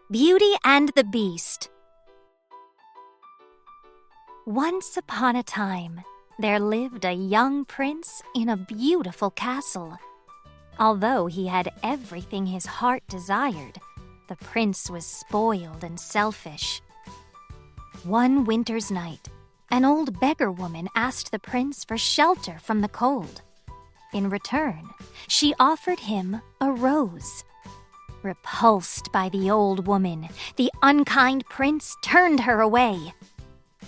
Beauty and the Beast. Once upon a time, there lived a young prince in a beautiful castle. Although he had everything his heart desired, the prince was spoiled and selfish. One winter's night, an old beggar woman asked the prince for shelter from the cold. In return, she offered him a rose. Repulsed by the old woman, the unkind prince turned her away.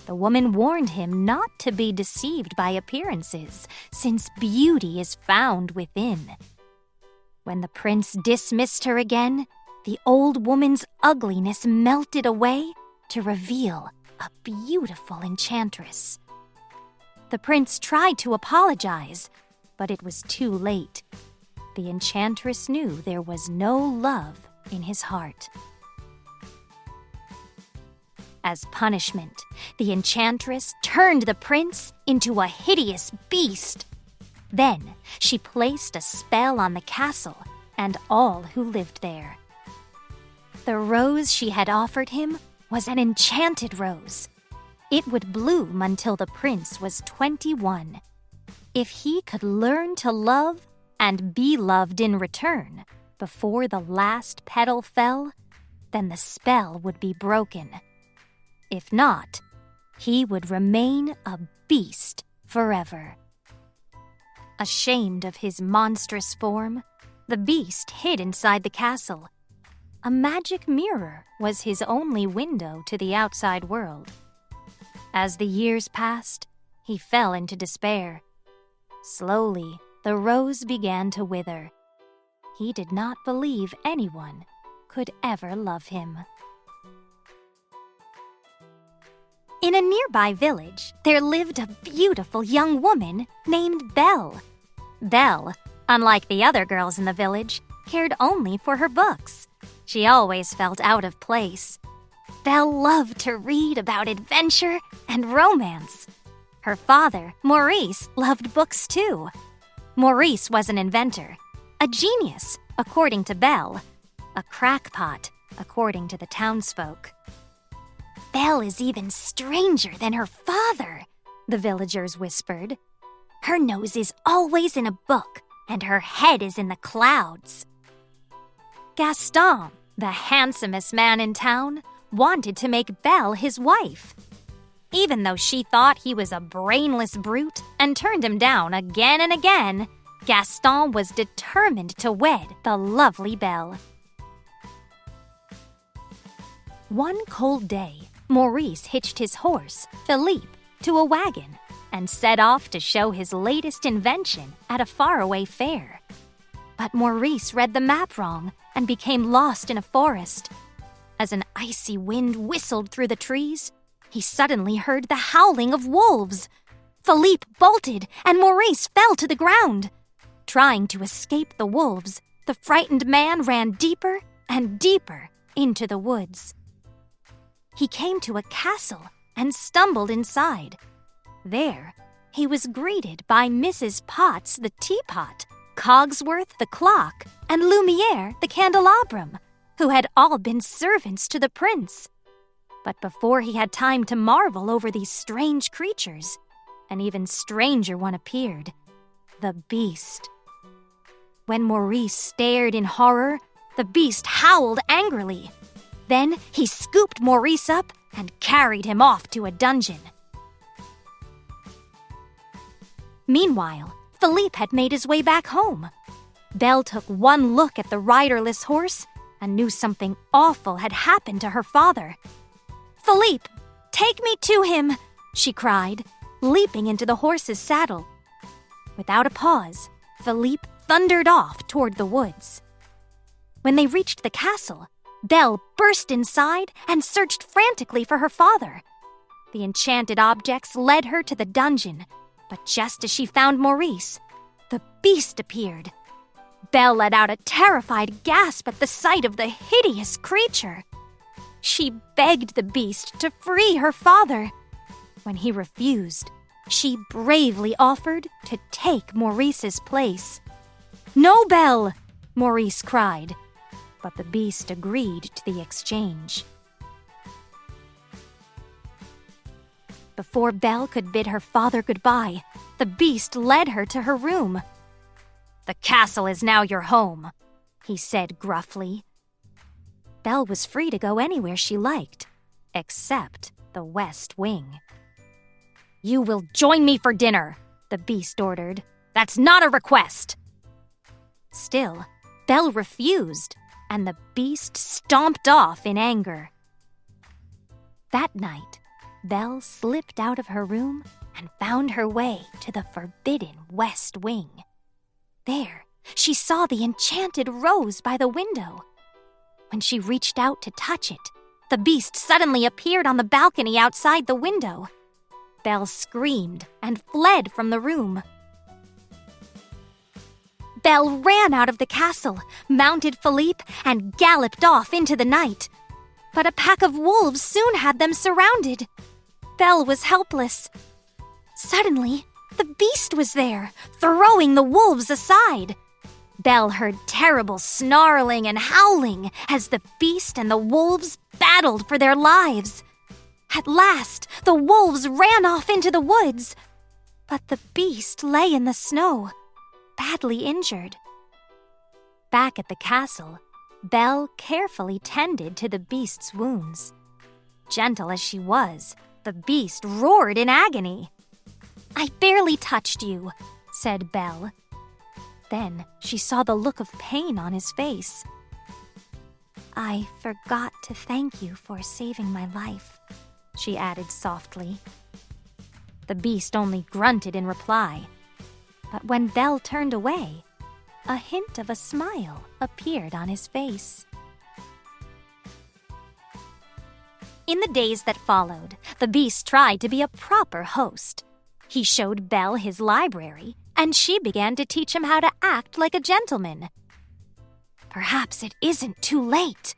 The woman warned him not to be deceived by appearances, since beauty is found within. When the prince dismissed her again, the old woman's ugliness melted away to reveal a beautiful enchantress. The prince tried to apologize, but it was too late. The enchantress knew there was no love in his heart. As punishment, the enchantress turned the prince into a hideous beast. Then she placed a spell on the castle and all who lived there. The rose she had offered him was an enchanted rose. It would bloom until the prince was 21. If he could learn to love and be loved in return before the last petal fell, then the spell would be broken. If not, he would remain a beast forever. Ashamed of his monstrous form, the beast hid inside the castle. A magic mirror was his only window to the outside world. As the years passed, he fell into despair. Slowly, the rose began to wither. He did not believe anyone could ever love him. In a nearby village, there lived a beautiful young woman named Belle. Belle, unlike the other girls in the village, cared only for her books. She always felt out of place. Belle loved to read about adventure and romance. Her father, Maurice, loved books too. Maurice was an inventor, a genius, according to Belle, a crackpot, according to the townsfolk. Belle is even stranger than her father, the villagers whispered. Her nose is always in a book, and her head is in the clouds. Gaston, the handsomest man in town, wanted to make Belle his wife. Even though she thought he was a brainless brute and turned him down again and again, Gaston was determined to wed the lovely Belle. One cold day, Maurice hitched his horse, Philippe, to a wagon and set off to show his latest invention at a faraway fair. But Maurice read the map wrong and became lost in a forest. As an icy wind whistled through the trees, he suddenly heard the howling of wolves. Philippe bolted and Maurice fell to the ground. Trying to escape the wolves, the frightened man ran deeper and deeper into the woods. He came to a castle and stumbled inside. There, he was greeted by Mrs. Potts the teapot, Cogsworth the clock, and Lumiere the candelabrum, who had all been servants to the prince. But before he had time to marvel over these strange creatures, an even stranger one appeared, the beast. When Maurice stared in horror, the beast howled angrily. Then he scooped Maurice up and carried him off to a dungeon. Meanwhile, Philippe had made his way back home. Belle took one look at the riderless horse and knew something awful had happened to her father. "Philippe, take me to him!" she cried, leaping into the horse's saddle. Without a pause, Philippe thundered off toward the woods. When they reached the castle, Belle burst inside and searched frantically for her father. The enchanted objects led her to the dungeon, but just as she found Maurice, the beast appeared. Belle let out a terrified gasp at the sight of the hideous creature. She begged the beast to free her father. When he refused, she bravely offered to take Maurice's place. "No, Belle!" Maurice cried. but the beast agreed to the exchange. Before Belle could bid her father goodbye, the beast led her to her room. "The castle is now your home," he said gruffly. Belle was free to go anywhere she liked, except the West Wing. "You will join me for dinner," the beast ordered. "That's not a request." Still, Belle refused, and the beast stomped off in anger. That night, Belle slipped out of her room and found her way to the forbidden West Wing. There, she saw the enchanted rose by the window. When she reached out to touch it, the beast suddenly appeared on the balcony outside the window. Belle screamed and fled from the room. Belle ran out of the castle, mounted Philippe, and galloped off into the night. But a pack of wolves soon had them surrounded. Belle was helpless. Suddenly, the beast was there, throwing the wolves aside. Belle heard terrible snarling and howling as the beast and the wolves battled for their lives. At last, the wolves ran off into the woods, but the beast lay in the snow, badly injured. Back at the castle, Belle carefully tended to the beast's wounds. Gentle as she was, the beast roared in agony. "I barely touched you," said Belle. Then she saw the look of pain on his face. "I forgot to thank you for saving my life," she added softly. The beast only grunted in reply, but when Belle turned away, a hint of a smile appeared on his face. In the days that followed, the beast tried to be a proper host. He showed Belle his library, and she began to teach him how to act like a gentleman. "Perhaps it isn't too late,"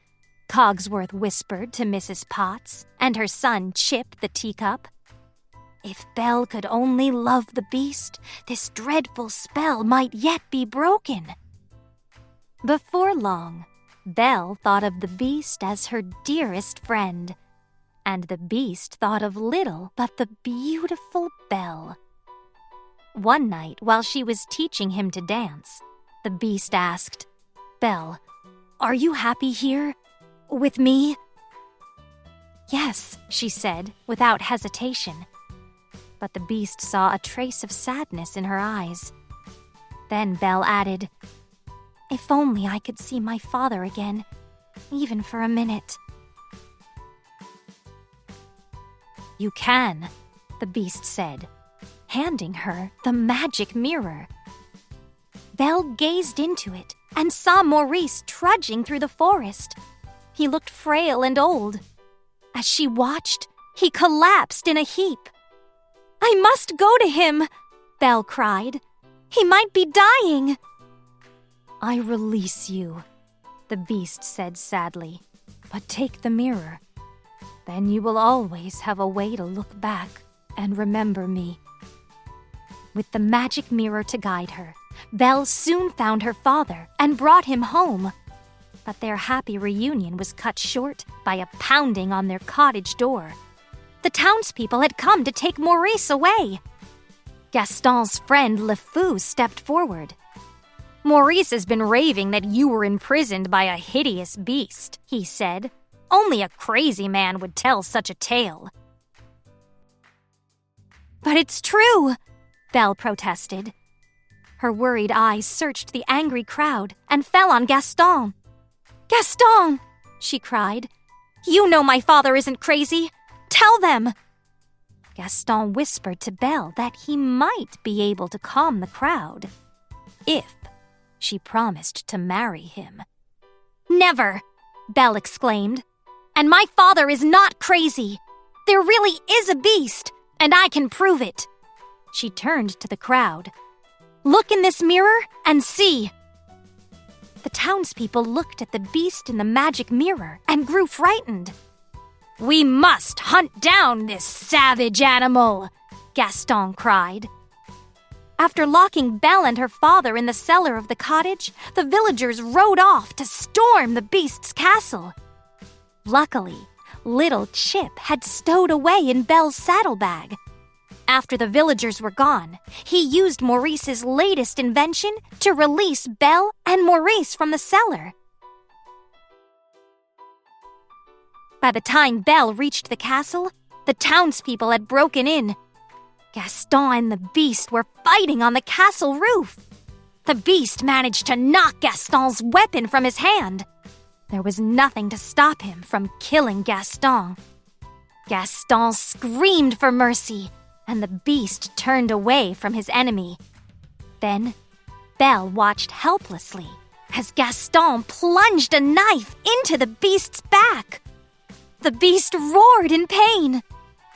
Cogsworth whispered to Mrs. Potts and her son Chip the teacup. If Belle could only love the beast, this dreadful spell might yet be broken. Before long, Belle thought of the beast as her dearest friend, and the beast thought of little but the beautiful Belle. One night, while she was teaching him to dance, the beast asked, "Belle, are you happy here? With me?" "Yes," she said, without hesitation. But the beast saw a trace of sadness in her eyes. Then Belle added, "If only I could see my father again, even for a minute." "You can," the beast said, handing her the magic mirror. Belle gazed into it and saw Maurice trudging through the forest. He looked frail and old. As she watched, he collapsed in a heap. "I must go to him," Belle cried. "He might be dying." "I release you," the beast said sadly. "But take the mirror. Then you will always have a way to look back and remember me." With the magic mirror to guide her, Belle soon found her father and brought him home. But their happy reunion was cut short by a pounding on their cottage door. The townspeople had come to take Maurice away. Gaston's friend Le Fou stepped forward. "Maurice has been raving that you were imprisoned by a hideous beast," he said. "Only a crazy man would tell such a tale." "But it's true," Belle protested. Her worried eyes searched the angry crowd and fell on Gaston. "Gaston!" she cried. "You know my father isn't crazy. Tell them!" Gaston whispered to Belle that he might be able to calm the crowd if she promised to marry him. "Never!" Belle exclaimed. "And my father is not crazy. There really is a beast, and I can prove it." She turned to the crowd. "Look in this mirror and see." The townspeople looked at the beast in the magic mirror and grew frightened. "We must hunt down this savage animal," Gaston cried. After locking Belle and her father in the cellar of the cottage, the villagers rode off to storm the Beast's castle. Luckily, little Chip had stowed away in Belle's saddlebag. After the villagers were gone, he used Maurice's latest invention to release Belle and Maurice from the cellar. By the time Belle reached the castle, the townspeople had broken in. Gaston and the Beast were fighting on the castle roof. The Beast managed to knock Gaston's weapon from his hand. There was nothing to stop him from killing Gaston. Gaston screamed for mercy, and the Beast turned away from his enemy. Then, Belle watched helplessly as Gaston plunged a knife into the Beast's back. The Beast roared in pain.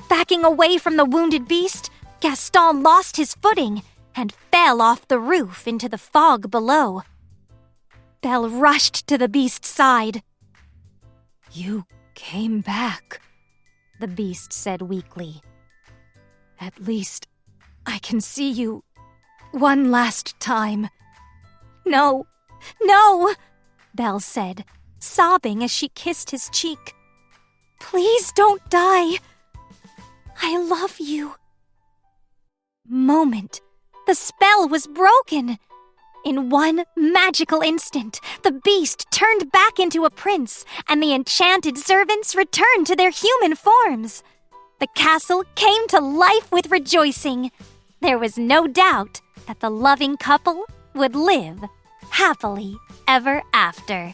Backing away from the wounded Beast, Gaston lost his footing and fell off the roof into the fog below. Belle rushed to the Beast's side. "You came back," the Beast said weakly. "At least I can see you one last time." "No, no," Belle said, sobbing as she kissed his cheek. "Please don't die. I love you." Moment, the spell was broken. In one magical instant, the Beast turned back into a prince, and the enchanted servants returned to their human forms. The castle came to life with rejoicing. There was no doubt that the loving couple would live happily ever after.